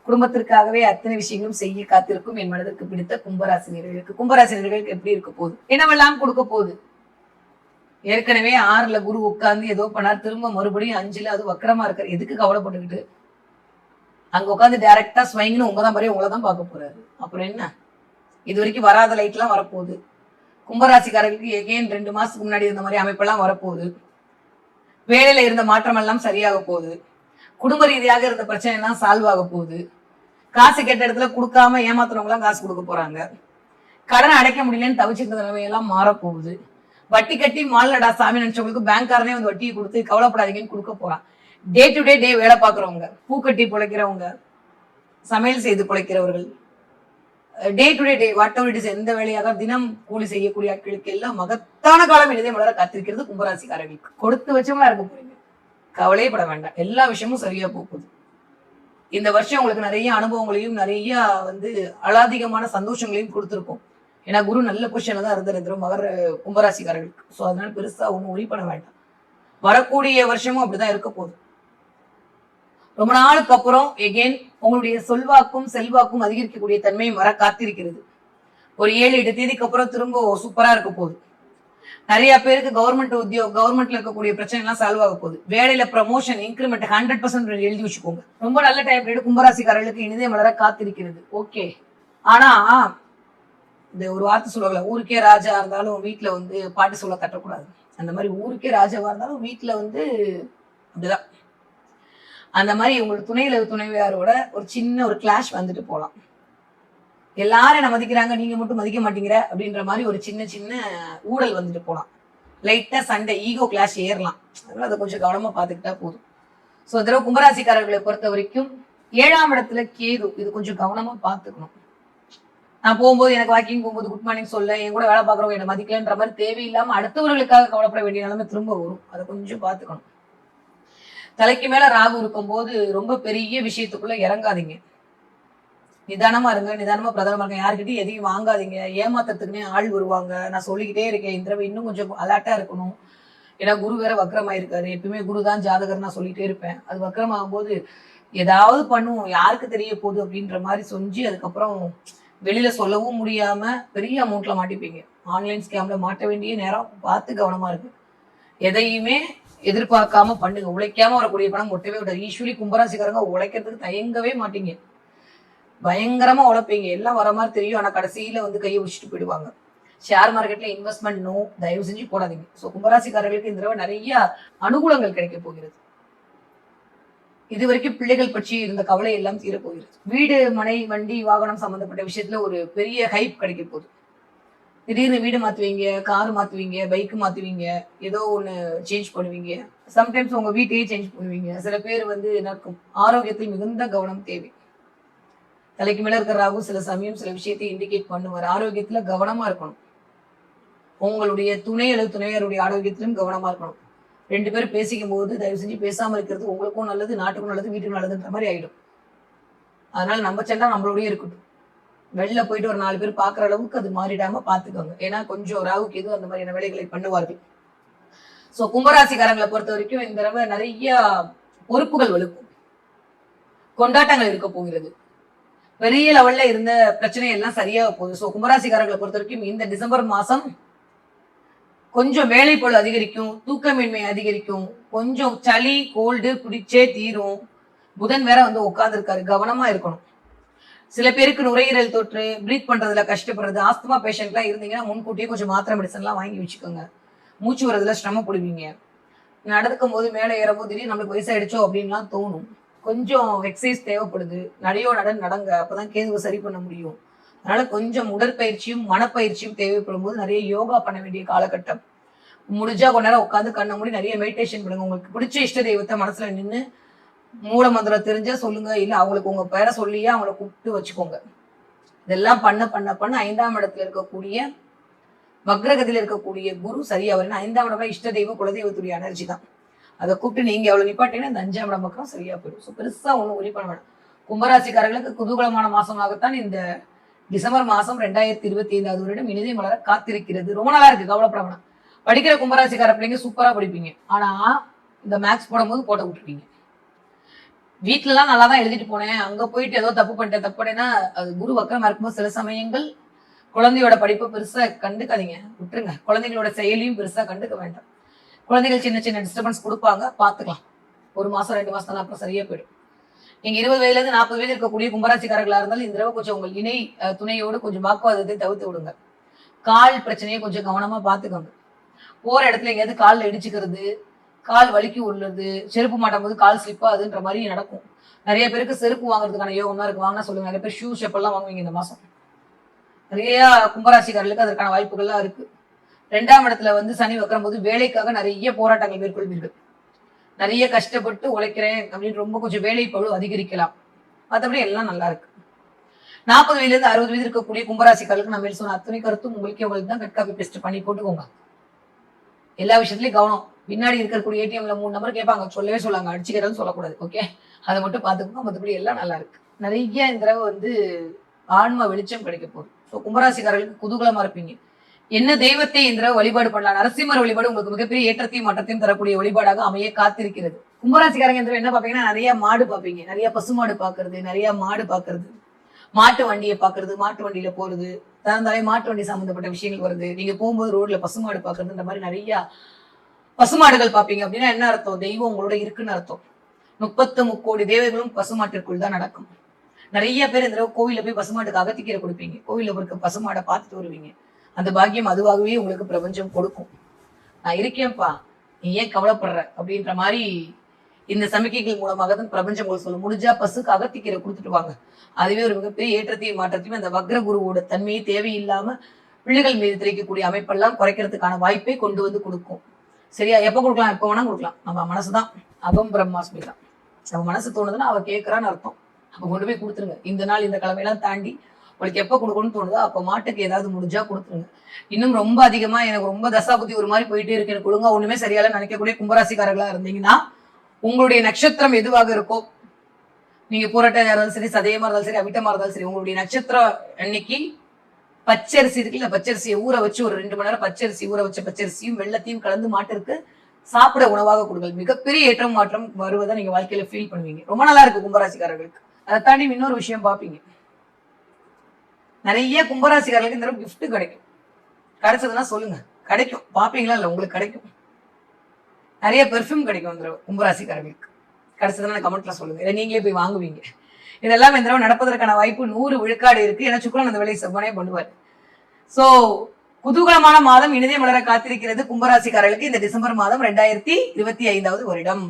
குடும்பத்திற்காகவே அத்தனை விஷயங்களும் செய்ய காத்திருக்கும் என் மனதிற்கு பிடித்த கும்பராசினியர்களுக்கு எப்படி இருக்க போகுது, என்னவெல்லாம் கொடுக்க போகுது. ஏற்கனவே 6ல குரு உட்கார்ந்து ஏதோ பண்ணார், திரும்ப மறுபடியும் 5ல அது வக்கரமா இருக்காரு. எதுக்கு கவலைப்பட்டுக்கிட்டு? அங்க உட்காந்து டைரக்டா ஸ்வைங்னு உங்கதான் மாதிரி உங்களதான் பார்க்க போறாரு. அப்புறம் என்ன, இது வரைக்கும் வராத லைட் எல்லாம் வரப்போகுது. கும்பராசிக்காரர்களுக்கு எகெயின் 2 மாசத்துக்கு முன்னாடி இருந்த மாதிரி அமைப்பெல்லாம் வரப்போகுது. வேலையில இருந்த மாற்றம் எல்லாம் சரியாக போகுது. குடும்ப ரீதியாக இருந்த பிரச்சனை எல்லாம் சால்வ் ஆக போகுது. காசு கேட்ட இடத்துல கொடுக்காம ஏமாத்துறவங்க எல்லாம் காசு கொடுக்க போறாங்க. கடனை அடைக்க முடியலன்னு தவிச்சிருந்த நிலைமையெல்லாம் மாறப்போகுது. வட்டி கட்டி மாலடா சாமி நினைச்சவங்களுக்கு பேங்க்காரனே வந்து வட்டியை கொடுத்து கவலைப்படாதீங்கன்னு கொடுக்க போறான். டே டு டே வேலை பார்க்குறவங்க, பூக்கட்டி பிழைக்கிறவங்க, சமையல் செய்து பிழைக்கிறவர்கள், day to day whatever it is, எந்த வேலையாக தினம் கூலி செய்யக்கூடிய ஆட்களுக்கு எல்லாம் மகத்தான காலம் இனிதே மலர காத்திருக்கிறது. கும்பராசிக்காரர்களுக்கு கொடுத்து வச்சவங்களா இருக்க போறீங்க, கவலையே பட வேண்டாம். எல்லா விஷயமும் சரியா போகுது. இந்த வருஷம் உங்களுக்கு நிறைய அனுபவங்களையும் நிறைய அலாதிகமான சந்தோஷங்களையும் கொடுத்துருக்கும். ஏன்னா குரு நல்ல பொசிஷன்ல தான் இருந்திருந்துரும் கும்பராசிக்காரர்களுக்கு. ஸோ அதனால பெருசா ஒன்றும் ஒரி பண்ண வேண்டாம். வரக்கூடிய வருஷமும் அப்படிதான் இருக்க போகுது. ரொம்ப நாளுக்கு அப்புறம் எகெயின் உங்களுடைய சொல்வாக்கும் செல்வாக்கும் அதிகரிக்கக்கூடிய தன்மையும் வர காத்திருக்கிறது. ஒரு 7-8 தேதிக்கு அப்புறம் திரும்ப சூப்பரா இருக்க போகுது. நிறைய பேருக்கு கவர்மெண்ட்ல இருக்கக்கூடிய பிரச்சனை எல்லாம் சால்வ் ஆக போகுது. வேலையில ப்ரமோஷன் இன்கிரிமெண்ட் 100% எழுதி வச்சுக்கோங்க. ரொம்ப நல்ல டைம் பீரியட் கும்பராசிக்காரர்களுக்கு இனிதே மலர காத்திருக்கிறது. ஓகே, ஆனா இந்த ஒரு வார்த்தை சொல்லுவாங்கல்ல, ஊருக்கே ராஜா இருந்தாலும் வீட்டுல பாட்டு சொல்ல தட்டக்கூடாது. அந்த மாதிரி ஊருக்கே ராஜாவா இருந்தாலும் வீட்டுல அப்படிதான். அந்த மாதிரி உங்களுக்கு துணைவியாரோட ஒரு சின்ன ஒரு கிளாஷ் வந்துட்டு போகலாம். எல்லாரும் என்ன மதிக்கிறாங்க, நீங்க மட்டும் மதிக்க மாட்டேங்கிற அப்படின்ற மாதிரி ஒரு சின்ன ஊழல் வந்துட்டு போகலாம். லைட்டா சண்டை, ஈகோ கிளாஷ் ஏறலாம். அதனால அதை கொஞ்சம் கவனமா பாத்துக்கிட்டா போதும். ஸோ இந்த கும்பராசிக்காரர்களை பொறுத்த வரைக்கும் 7ஆம் இடத்துல கேது, இது கொஞ்சம் கவனமா பாத்துக்கணும். நான் போகும்போது எனக்கு வாக்கிங் போகும்போது குட் மார்னிங் சொல்ல, என் கூட வேலை பார்க்குறவங்க என்ன மதிக்கலன்ற மாதிரி தேவையில்லாம அடுத்தவர்களுக்காக கவலைப்பட வேண்டிய நிலைமை திரும்ப வரும். அதை கொஞ்சம் பாத்துக்கணும். தலைக்கு மேல ராகு இருக்கும் போது ரொம்ப பெரிய விஷயத்துக்குள்ள இறங்காதீங்க. நிதானமா இருங்க, நிதானமா பிரதானமா இருங்க. யாருக்கிட்டையும் எதையும் வாங்காதீங்க. ஏமாத்துறதுக்குன்னே ஆள் வருவாங்க. நான் சொல்லிக்கிட்டே இருக்கேன், இந்த தடவை இன்னும் கொஞ்சம் அலர்ட்டா இருக்கணும். ஏன்னா குரு வேற வக்கரமாயிருக்காரு. எப்பயுமே குரு தான் ஜாதகர் நான் சொல்லிட்டே இருப்பேன். அது வக்கரமாகும் போது ஏதாவது பண்ணுவோம், யாருக்கு தெரிய போகுது அப்படின்ற மாதிரி சொஞ்சி அதுக்கப்புறம் வெளியில சொல்லவும் முடியாம பெரிய அமௌண்ட்ல மாட்டிப்பீங்க. ஆன்லைன் ஸ்கேம்ல மாட்ட வேண்டிய நேரம், பார்த்து கவனமா இருக்கு. எதையுமே எதிர்பார்க்காம பண்ணுங்க. உழைக்காம வரக்கூடிய பணம் ஒட்டவே விடாது. யூஸ்வலி கும்பராசிக்காரங்க உழைக்கிறதுக்கு தயங்கவே மாட்டீங்க. பயங்கரமா உழைப்பீங்க. எல்லாம் வர மாதிரி தெரியும், ஆனா கடைசியில கையை வச்சுட்டு போயிடுவாங்க. ஷேர் மார்க்கெட்ல இன்வெஸ்ட்மெண்ட் நோ, தயவு செஞ்சு போடாதீங்க. ஸோ கும்பராசிக்காரர்களுக்கு இந்த தடவை நிறைய அனுகூலங்கள் கிடைக்க போகிறது. இது வரைக்கும் பிள்ளைகள் பற்றி இருந்த கவலை எல்லாம் தீரப்போகிறது. வீடு, மனை, வண்டி, வாகனம் சம்பந்தப்பட்ட விஷயத்துல ஒரு பெரிய ஹைப் கிடைக்க போகுது. திடீர்னு வீடு மாத்துவீங்க, கார் மாத்துவீங்க, பைக் மாத்துவீங்க, ஏதோ ஒண்ணு சேஞ்ச் பண்ணுவீங்க. சம்டைம்ஸ் உங்க வீட்டையே சேஞ்ச் பண்ணுவீங்க. சில பேர் நடக்கும். ஆரோக்கியத்தில் மிகுந்த கவனம் தேவை. தலைக்கு மேல இருக்கிற ராகு சில சமயம் சில விஷயத்தை இண்டிகேட் பண்ணுவார். ஆரோக்கியத்துல கவனமா இருக்கணும். உங்களுடைய துணை அல்லது துணையருடைய ஆரோக்கியத்திலும் கவனமா இருக்கணும். 2 பேரும் பேசிக்கும் போது தயவு செஞ்சு பேசாம இருக்கிறது உங்களுக்கும் நல்லது, நாட்டுக்கும் நல்லது, வீட்டுக்கும் நல்லதுன்ற மாதிரி ஆயிடும். அதனால நம்ம சண்டை நம்மளோடய இருக்கட்டும். வெளில போயிட்டு ஒரு 4 பேர் பாக்குற அளவுக்கு அது மாறிடாம பாத்துக்கோங்க. ஏன்னா கொஞ்சம் ராகுக்கு எதுவும் அந்த மாதிரியான வேலைகளை பண்ணுவார்கள். சோ கும்பராசிக்காரங்களை பொறுத்த வரைக்கும் இந்த தடவை நிறைய பொறுப்புகள் வலுக்கும், கொண்டாட்டங்கள் இருக்க போகிறது. பெரிய லெவல்ல இருந்த பிரச்சனை எல்லாம் சரியாக போகுது. ஸோ கும்பராசிக்காரர்களை பொறுத்த வரைக்கும் இந்த டிசம்பர் மாசம் கொஞ்சம் வேலை பொருள் அதிகரிக்கும், தூக்கமின்மை அதிகரிக்கும், கொஞ்சம் சளி கோல்டு பிடிச்சே தீரும். புதன் வேற உட்கார்ந்துருக்காரு, கவனமா இருக்கணும். சில பேருக்கு நுரையீரல் தொற்று, பிரீத் பண்றதுல கஷ்டப்படுறது, ஆஸ்துமா பேஷண்ட்லாம் இருந்தீங்கன்னா முன்கூட்டியே கொஞ்சம் மாத்திரை மெடிசன்லாம் வாங்கி வச்சுக்கோங்க. மூச்சு வரதுல சிரமப்படுவீங்க. நடக்கும் போது மேலே ஏறும்போது திடீர்னு நம்மளுக்கு வயசாயிடுச்சோ அப்படின்லாம் தோணும். கொஞ்சம் எக்ஸசைஸ் தேவைப்படுது. நடங்க, அப்பதான் கேதுவை சரி பண்ண முடியும். அதனால கொஞ்சம் உடற்பயிற்சியும் மனப்பயிற்சியும் தேவைப்படும் போது நிறைய யோகா பண்ண வேண்டிய காலகட்டம். முடிஞ்சா கொஞ்ச நேரம் உட்காந்து கண்ண மூடி நிறைய மெடிடேஷன் பண்ணுங்க. உங்களுக்கு பிடிச்ச இஷ்ட தெய்வத்தை மனசுல நின்று மூல மந்திரம் தெரிஞ்சா சொல்லுங்க, இல்ல அவங்களுக்கு உங்க பேரை சொல்லியே அவங்கள கூப்பிட்டு வச்சுக்கோங்க. இதெல்லாம் பண்ண 5ஆம் இடத்துல இருக்கக்கூடிய வக்ரகதியில இருக்கக்கூடிய குரு சரியா வரணும். 5ஆம் இடம் இஷ்ட தெய்வம் குலதெய்வத்துடைய எனர்ஜி தான். அதை கூப்பிட்டு நீங்க எவ்வளவு நிப்பாட்டீங்கன்னா இந்த 5ஆம் இடம் பக்கம் சரியா போயிடும். ஸோ பெருசா ஒன்றும் ஒரி பண்ண வேண்டாம். கும்பராசிக்காரர்களுக்கு குதூகலமான மாசமாகத்தான் இந்த டிசம்பர் மாசம் 2025 வருடம் இனிதே மலர காத்திருக்கிறது. ரொம்ப நல்லா இருக்கு, கவலைப்பட வேணாம். படிக்கிற கும்பராசிக்கார பிள்ளைங்க சூப்பரா படிப்பீங்க. ஆனா இந்த மேக்ஸ் போடும்போது போட்ட விட்டுருப்பீங்க. வீட்டுல எல்லாம் நல்லா தான் எழுதிட்டு போனேன், அங்க போயிட்டு ஏதோ தப்பு பண்ணிட்டேன், தப்பு பண்ணேன்னா அது குரு வக்கரமா இருக்கும்போது சில சமயங்கள் குழந்தையோட படிப்பை பெருசா கண்டுக்காதீங்க, விட்டுருங்க. குழந்தைங்களோட செயலியும் பெருசா கண்டுக்க வேண்டாம். குழந்தைகள் சின்ன சின்ன டிஸ்டர்பன்ஸ் கொடுப்பாங்க, பாத்துக்கலாம். 1 மாசம் 2 மாசம் தான், அப்புறம் சரியா போயிடும். நீங்க 20 வயதுல இருந்து 40 வயது இருக்கக்கூடிய கும்பராசிக்காரர்களா இருந்தாலும் இந்த தடவை கொஞ்சம் உங்கள் இணை துணையோடு கொஞ்சம் வாக்குவாதத்தை தவிர்த்து விடுங்க. கால் பிரச்சனையை கொஞ்சம் கவனமா பாத்துக்கோங்க. போற இடத்துல எங்கேயாவது காலில் இடிச்சுக்கிறது, கால் வலிக்கு உள்ளது, செருப்பு மாட்டும் போது கால் ஸ்லிப் ஆகுதுன்ற மாதிரி நடக்கும். நிறைய பேருக்கு செருப்பு வாங்குறதுக்கான யோகமா இருக்கு, வாங்கினா சொல்லுங்க. நிறைய பேர் ஷூ ஷெப்பெல்லாம் வாங்குவீங்க இந்த மாசம். நிறைய கும்பராசிக்காரர்களுக்கு அதற்கான வாய்ப்புகள்லாம் இருக்கு. 2ஆம் இடத்துல வந்து சனி வைக்கும் போது வேலைக்காக நிறைய போராட்டங்கள் மேற்கொள்வீர்கள். நிறைய கஷ்டப்பட்டு உழைக்கிறேன் அப்படின்னு ரொம்ப கொஞ்சம் வேலை பளு அதிகரிக்கலாம். மற்றபடி எல்லாம் நல்லா இருக்கு. 40 வயதுல இருந்து 60 வயது இருக்கக்கூடிய கும்பராசிக்காரர்களுக்கு நம்ம சொன்ன அத்தனை கருத்தும் உங்களுக்கே உங்களுக்கு தான். கட் காப்பி பேஸ்ட் பண்ணி போட்டுக்கோங்க. எல்லா விஷயத்துலயும் கவனம். பின்னாடி இருக்கக்கூடிய ஏடிஎம்ல 3 நம்பர் கேட்பாங்க, சொல்லவே சொல்லாங்க, அடிச்சுக்கிறதுன்னு சொல்லக்கூடாது. ஓகே, அதை மட்டும் பாத்துக்கோங்க. மற்றபடி எல்லாம் நல்லா இருக்கு. நிறைய இந்த தடவை வந்து ஆன்ம வெளிச்சம் கிடைக்க போகுது. ஸோ கும்பராசிக்காரர்களுக்கு குதூகலமா இருப்பீங்க. என்ன தெய்வத்தை இந்த தடவை வழிபாடு பண்ணலாம்? நரசிம்மர் வழிபாடு உங்களுக்கு மிகப்பெரிய ஏற்றத்தையும் மாற்றத்தையும் தரக்கூடிய வழிபாடாக அமைய காத்திருக்கிறது. கும்பராசிக்காரங்க இந்த என்ன பாப்பீங்கன்னா, நிறைய மாடு பாப்பீங்க, நிறைய பசுமாடு பாக்குறது, நிறைய மாடு பாக்குறது, மாட்டு வண்டியை பாக்குறது, மாட்டு வண்டியில போறது, திறந்தாலே மாட்டு வண்டி சம்பந்தப்பட்ட விஷயங்கள் வருது. நீங்க போகும்போது ரோட்ல பசுமாடு பாக்குறதுன்ற மாதிரி நிறைய பசுமாடுகள் பாப்பீங்க. அப்படின்னா என்ன அர்த்தம்? தெய்வம் உங்களோட இருக்குன்னு அர்த்தம். 33 கோடி தேவர்களும் பசுமாட்டிற்குள் தான் நடக்கும். நிறைய பேர் இந்த கோவில போய் பசுமாட்டுக்கு அகத்திக்கீரை கொடுப்பீங்க, கோவில இருக்க பசுமாடை பார்த்துட்டு வருவீங்க. அந்த பாக்கியம் அதுவாகவே உங்களுக்கு பிரபஞ்சம் கொடுக்கும். நான் இருக்கேன்ப்பா, நீ ஏன் கவலைப்படுற அப்படின்ற மாதிரி இந்த சமிக்கைகள் மூலமாக தான் பிரபஞ்சம் உங்களுக்கு சொல்லும். முடிஞ்சா பசுக்கு அகத்திக்கீரை கொடுத்துட்டு வாங்க. அதுவே ஒரு மிகப்பெரிய ஏற்றத்தையும் மாற்றத்தையும் அந்த வக்ர குருவோட தன்மையை தேவையில்லாம பிள்ளைகள் மீது திரைக்கக்கூடிய அமைப்பெல்லாம் குறைக்கிறதுக்கான வாய்ப்பை கொண்டு வந்து கொடுக்கும். சரியா? எப்ப கொடுக்கலாம்? எப்ப வேணா கொடுக்கலாம். நம்ம மனசுதான் அகம் பிரம்மாஸ்மி தான். நம்ம மனசு தோணுதுன்னா அவ கேட்கறான்னு அர்த்தம். அப்ப கொண்டு போய் கொடுத்துருங்க. இந்த நாள் இந்த கிழமையெல்லாம் தாண்டி உங்களுக்கு எப்ப கொடுக்கணும்னு தோணுதோ அப்ப மாட்டுக்கு ஏதாவது முடிஞ்சா கொடுத்துருங்க. இன்னும் ரொம்ப அதிகமா எனக்கு ரொம்ப தசாபுத்தி ஒரு மாதிரி போயிட்டே இருக்கு, எனக்கு கொடுங்க, ஒண்ணுமே சரியால நினைக்கக்கூடிய கும்பராசிக்காரர்களா இருந்தீங்கன்னா, உங்களுடைய நட்சத்திரம் எதுவாக இருக்கோ, நீங்க போராட்டமா இருந்தாலும் சரி, சதயமா இருந்தாலும் சரி, அவிட்டமா இருந்தாலும் சரி, உங்களுடைய நட்சத்திரம் அன்னைக்கு பச்சரிசி இருக்குல்ல, பச்சரிசியை ஊற வச்சு ஒரு 2 மணி நேரம் பச்சரிசி ஊற வச்ச பச்சரிசியும் வெள்ளத்தையும் கலந்து மாட்டிற்கு சாப்பிட உணவாக கொடுங்கள். மிகப்பெரிய ஏற்றம் மாற்றம் வருவதை நீங்க வாழ்க்கையில ஃபீல் பண்ணுவீங்க. ரொம்ப நல்லா இருக்கு கும்பராசிக்காரர்களுக்கு. அதை தாண்டி இன்னொரு விஷயம் பாப்பீங்க, நிறைய கும்பராசிக்காரர்களுக்கு இந்த கிஃப்ட் கிடைக்கும். கிடைச்சதுன்னா சொல்லுங்க, கிடைக்கும். பாப்பீங்களா? இல்ல, உங்களுக்கு கிடைக்கும். நிறைய பெர்ஃப்யூம் கிடைக்கும் இந்த கும்பராசிக்காரர்களுக்கு. கிடைச்சதுன்னா கமெண்ட்ல சொல்லுங்க, இல்லை நீங்களே போய் வாங்குவீங்க. இதெல்லாம் இந்த தடவை நடப்பதற்கான வாய்ப்பு 100 விழுக்காடு இருக்கு. ஏன்னா சுக்கிரன் அந்த வேலையை செவ்வனே பண்ணுவார். சோ குதூகலமான மாதம் இனிதே மலர காத்திருக்கிறது கும்பராசிக்காரர்களுக்கு இந்த டிசம்பர் மாதம் 2025வது வருடம்.